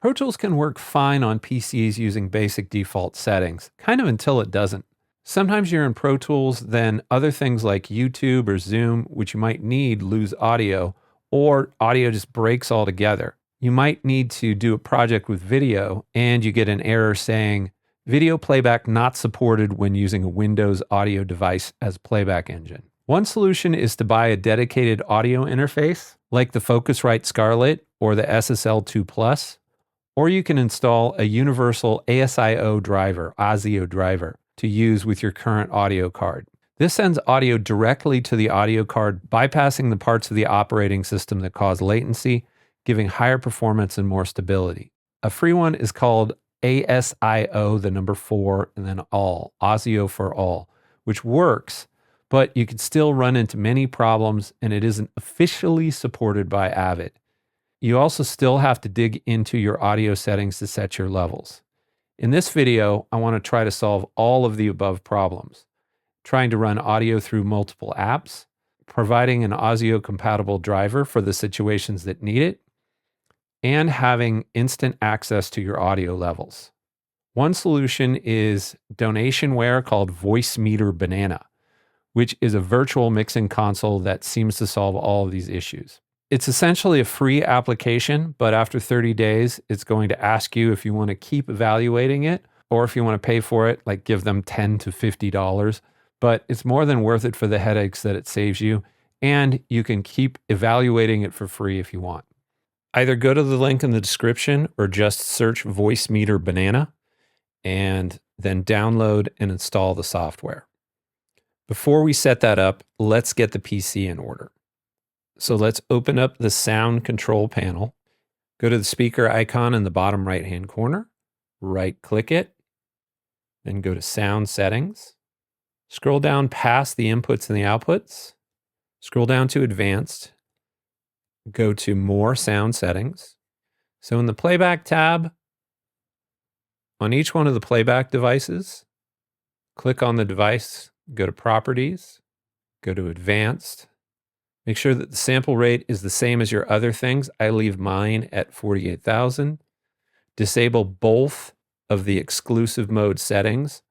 Pro Tools can work fine on PCs using basic default settings, kind of until it doesn't. Sometimes you're in Pro Tools, then other things like YouTube or Zoom, which you might need, lose audio, or audio just breaks altogether. You might need to do a project with video, and you get an error saying, video playback not supported when using a Windows audio device as playback engine. One solution is to buy a dedicated audio interface, like the Focusrite Scarlet or the SSL2 Plus, or you can install a universal ASIO driver, ASIO Driver, to use with your current audio card. This sends audio directly to the audio card, bypassing the parts of the operating system that cause latency, giving higher performance and more stability. A free one is called ASIO, the number 4, and then all, ASIO4All, which works, but you can still run into many problems, and it isn't officially supported by Avid. You also still have to dig into your audio settings to set your levels. In this video, I want to try to solve all of the above problems, trying to run audio through multiple apps, providing an ASIO-compatible driver for the situations that need it, and having instant access to your audio levels. One solution is donationware called Voicemeeter Banana, which is a virtual mixing console that seems to solve all of these issues. It's essentially a free application, but after 30 days, it's going to ask you if you want to keep evaluating it or if you want to pay for it, like give them $10 to $50. But it's more than worth it for the headaches that it saves you, and you can keep evaluating it for free if you want. Either go to the link in the description or just search Voicemeeter Banana and then download and install the software. Before we set that up, let's get the PC in order. So let's open up the sound control panel. Go to the speaker icon in the bottom right-hand corner, right-click it, then go to sound settings. Scroll down past the inputs and the outputs. Scroll down to advanced. Go to more sound settings. So in the playback tab, on each one of the playback devices, click on the device, go to properties, go to advanced. Make sure that the sample rate is the same as your other things. I leave mine at 48,000. Disable both of the exclusive mode settings.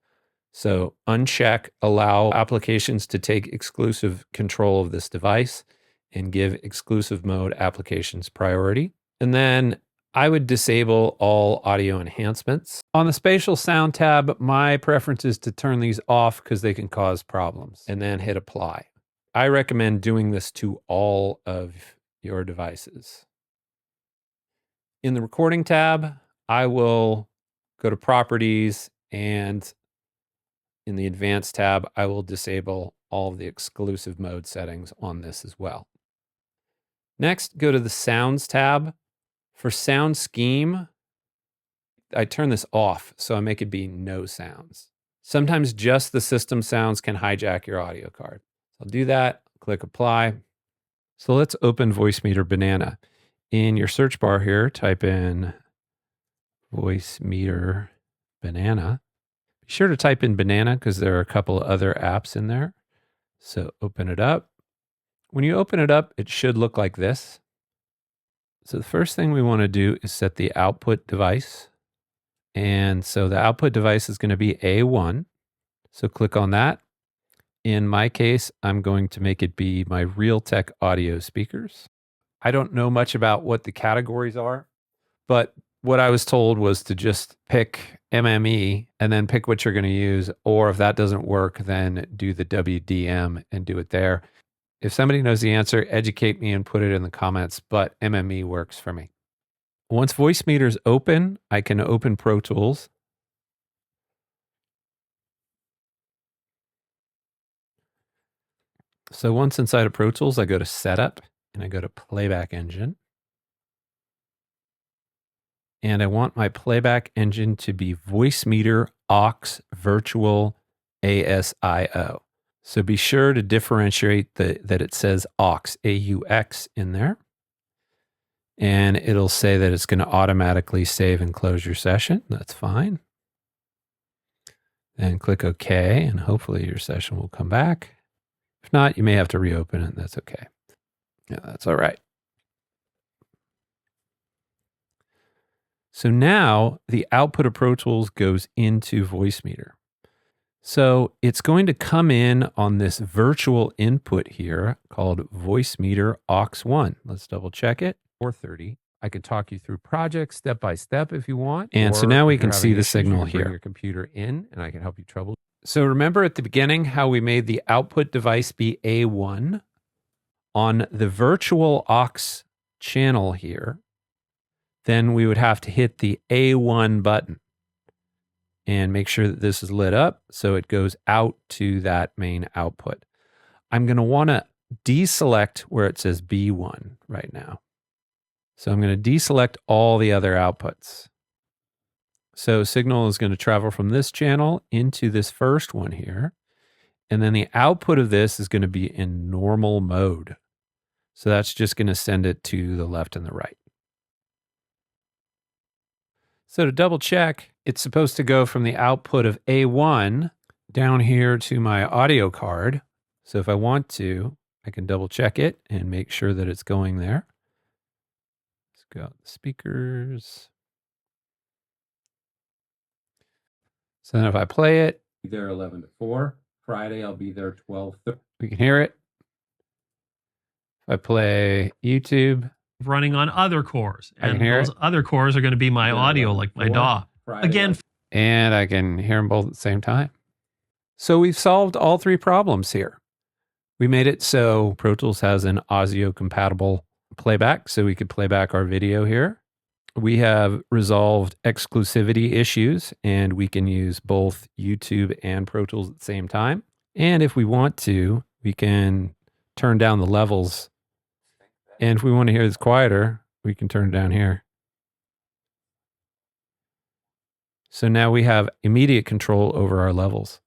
So uncheck allow applications to take exclusive control of this device and give exclusive mode applications priority. And then I would disable all audio enhancements. On the spatial sound tab, my preference is to turn these off because they can cause problems, and then hit apply. I recommend doing this to all of your devices. In the recording tab, I will go to properties, and in the advanced tab, I will disable all of the exclusive mode settings on this as well. Next, go to the sounds tab. For sound scheme, I turn this off, so I make it be no sounds. Sometimes just the system sounds can hijack your audio card. I'll do that, click apply. So let's open Voicemeeter Banana. In your search bar here, type in Voicemeeter Banana. Be sure to type in banana because there are a couple of other apps in there. So open it up. When you open it up, it should look like this. So the first thing we want to do is set the output device. And so the output device is going to be A1. So click on that. In my case, I'm going to make it be my Realtek audio speakers. I don't know much about what the categories are, but what I was told was to just pick MME and then pick what you're going to use. Or if that doesn't work, then do the WDM and do it there. If somebody knows the answer, educate me and put it in the comments, but MME works for me. Once Voicemeeter is open, I can open Pro Tools. So once inside of Pro Tools, I go to Setup and I go to Playback Engine. And I want my playback engine to be Voicemeeter aux virtual ASIO. So be sure to differentiate that it says aux, AUX in there. And it'll say that it's going to automatically save and close your session. That's fine. Then click OK, and hopefully your session will come back. If not, you may have to reopen it. That's okay. Yeah, that's all right. So now the output of Pro Tools goes into Voicemeeter. So it's going to come in on this virtual input here called Voicemeeter aux1. Let's double check it. 430. I could talk you through projects step by step if you want. And so now we can see the signal here. Bring your computer in and I can help you troubleshoot. So remember at the beginning how we made the output device be A1 on the virtual aux channel here. Then we would have to hit the A1 button and make sure that this is lit up so it goes out to that main output. I'm going to want to deselect where it says B1 right now. So I'm going to deselect all the other outputs. So signal is going to travel from this channel into this first one here. And then the output of this is going to be in normal mode. So that's just going to send it to the left and the right. So to double check, it's supposed to go from the output of A1 down here to my audio card. So if I want to, I can double check it and make sure that it's going there. Let's go out the speakers. So then if I play it, be there 11 to 4. Friday, I'll be there 12:30. We can hear it. If I play YouTube, running on other cores, and those other cores are going to be my audio, like my DAW. Again, and I can hear them both at the same time. So we've solved all three problems here. We made it so Pro Tools has an ASIO compatible playback, so we could play back our video here. We have resolved exclusivity issues, and we can use both YouTube and Pro Tools at the same time. And if we want to, we can turn down the levels. And if we want to hear this quieter, we can turn it down here. So now we have immediate control over our levels.